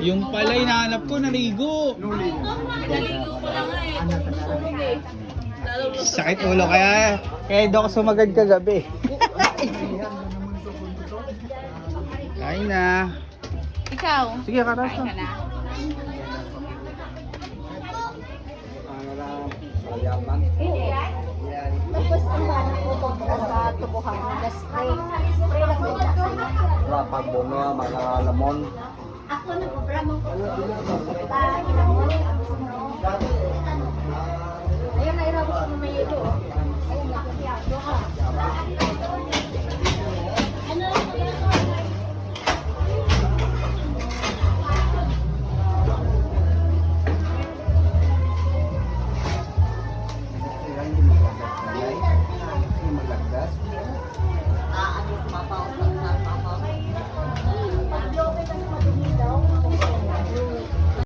Yung pala hinahanap ko, naligo. Naligo ko lang nga eh. Sunog eh. Sakit ulo kaya doon ako sumagad kagabi. Kain na. Ikaw? Sige, karasa. Kain ka na. Tapos ang mana ko sa tubuhan, spray lang din kasi. Pag bunga, mga lamon. Ako nagprograma ko. Ayun na irabos mo may ito. Ayun na, kaya ha.